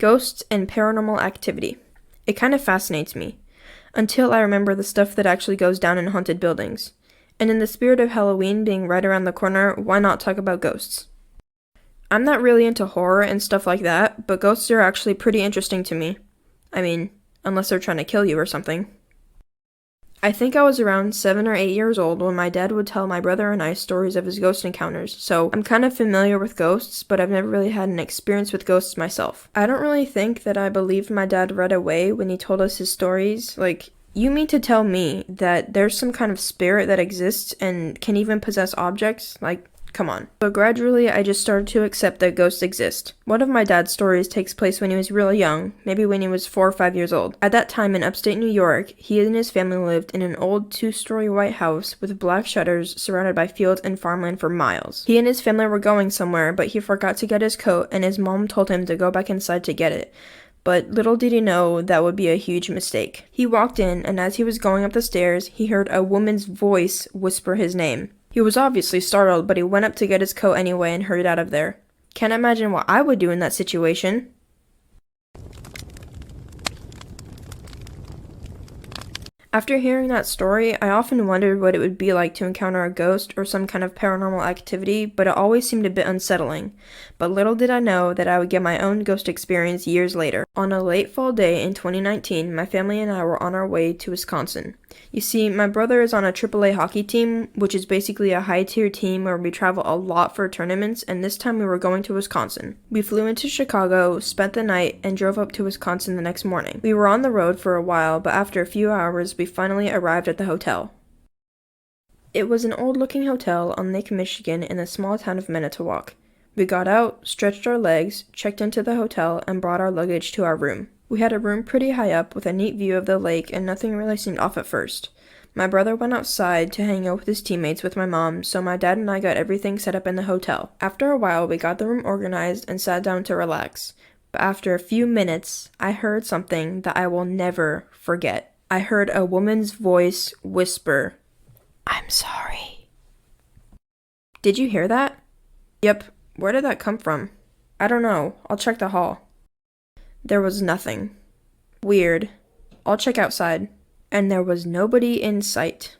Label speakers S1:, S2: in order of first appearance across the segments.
S1: Ghosts and paranormal activity. It kind of fascinates me, until I remember the stuff that actually goes down in haunted buildings. And in the spirit of Halloween being right around the corner, why not talk about ghosts? I'm not really into horror and stuff like that, but ghosts are actually pretty interesting to me. I mean, unless they're trying to kill you or something. I think I was around 7 or 8 years old when my dad would tell my brother and I stories of his ghost encounters, so I'm kind of familiar with ghosts, but I've never really had an experience with ghosts myself. I don't really think that I believed my dad right away when he told us his stories. Like, you mean to tell me that there's some kind of spirit that exists and can even possess objects? Like, come on. But gradually, I just started to accept that ghosts exist. One of my dad's stories takes place when he was really young, maybe when he was 4 or 5 years old. At that time in upstate New York, he and his family lived in an old 2-story white house with black shutters surrounded by fields and farmland for miles. He and his family were going somewhere, but he forgot to get his coat and his mom told him to go back inside to get it. But little did he know that would be a huge mistake. He walked in, and as he was going up the stairs, he heard a woman's voice whisper his name. He was obviously startled, but he went up to get his coat anyway and hurried out of there. Can't imagine what I would do in that situation. After hearing that story, I often wondered what it would be like to encounter a ghost or some kind of paranormal activity, but it always seemed a bit unsettling. But little did I know that I would get my own ghost experience years later. On a late fall day in 2019, my family and I were on our way to Wisconsin. You see, my brother is on a AAA hockey team, which is basically a high-tier team where we travel a lot for tournaments, and this time we were going to Wisconsin. We flew into Chicago, spent the night, and drove up to Wisconsin the next morning. We were on the road for a while, but after a few hours, we finally arrived at the hotel. It was an old-looking hotel on Lake Michigan in the small town of Manitowoc. We got out, stretched our legs, checked into the hotel, and brought our luggage to our room. We had a room pretty high up with a neat view of the lake, and nothing really seemed off at first. My brother went outside to hang out with his teammates with my mom, so my dad and I got everything set up in the hotel. After a while, we got the room organized and sat down to relax. But after a few minutes, I heard something that I will never forget. I heard a woman's voice whisper, "I'm sorry." Did you hear that? Yep. Where did that come from? I don't know. I'll check the hall. There was nothing. Weird. I'll check outside. And there was nobody in sight.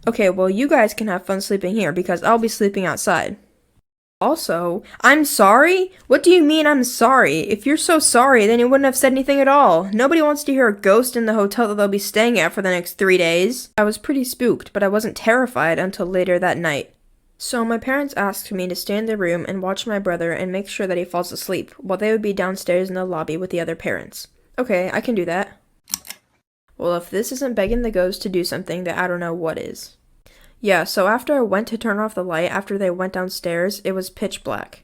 S1: Okay, well, you guys can have fun sleeping here because I'll be sleeping outside. Also, I'm sorry? What do you mean I'm sorry? If you're so sorry, then you wouldn't have said anything at all. Nobody wants to hear a ghost in the hotel that they'll be staying at for the next 3 days. I was pretty spooked, but I wasn't terrified until later that night. So my parents asked me to stay in the room and watch my brother and make sure that he falls asleep, while they would be downstairs in the lobby with the other parents. Okay, I can do that. Well, if this isn't begging the ghost to do something, then I don't know what is. Yeah, so after I went to turn off the light after they went downstairs, it was pitch black.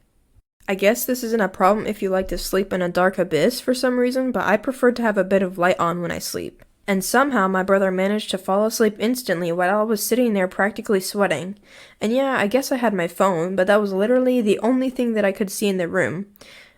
S1: I guess this isn't a problem if you like to sleep in a dark abyss for some reason, but I prefer to have a bit of light on when I sleep. And somehow my brother managed to fall asleep instantly while I was sitting there practically sweating. And yeah, I guess I had my phone, but that was literally the only thing that I could see in the room.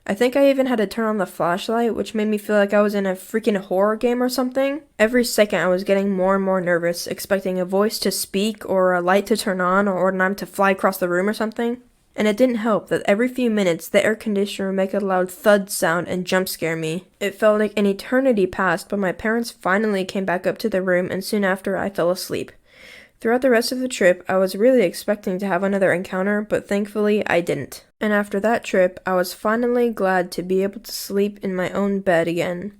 S1: I think I even had to turn on the flashlight, which made me feel like I was in a freaking horror game or something. Every second I was getting more and more nervous, expecting a voice to speak or a light to turn on or an arm to fly across the room or something. And it didn't help that every few minutes the air conditioner would make a loud thud sound and jump scare me. It felt like an eternity passed, but my parents finally came back up to the room and soon after I fell asleep. Throughout the rest of the trip, I was really expecting to have another encounter, but thankfully I didn't. And after that trip, I was finally glad to be able to sleep in my own bed again.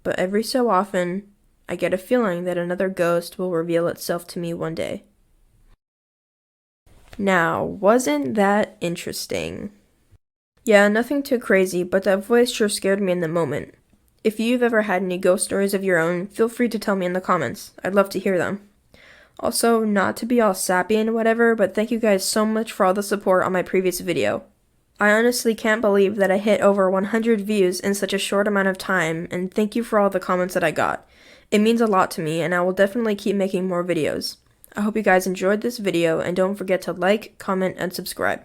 S1: But every so often, I get a feeling that another ghost will reveal itself to me one day. Now, wasn't that interesting? Yeah, nothing too crazy, but that voice sure scared me in the moment. If you've ever had any ghost stories of your own, feel free to tell me in the comments. I'd love to hear them. Also, not to be all sappy and whatever, but thank you guys so much for all the support on my previous video. I honestly can't believe that I hit over 100 views in such a short amount of time, and thank you for all the comments that I got. It means a lot to me, and I will definitely keep making more videos. I hope you guys enjoyed this video, and don't forget to like, comment, and subscribe.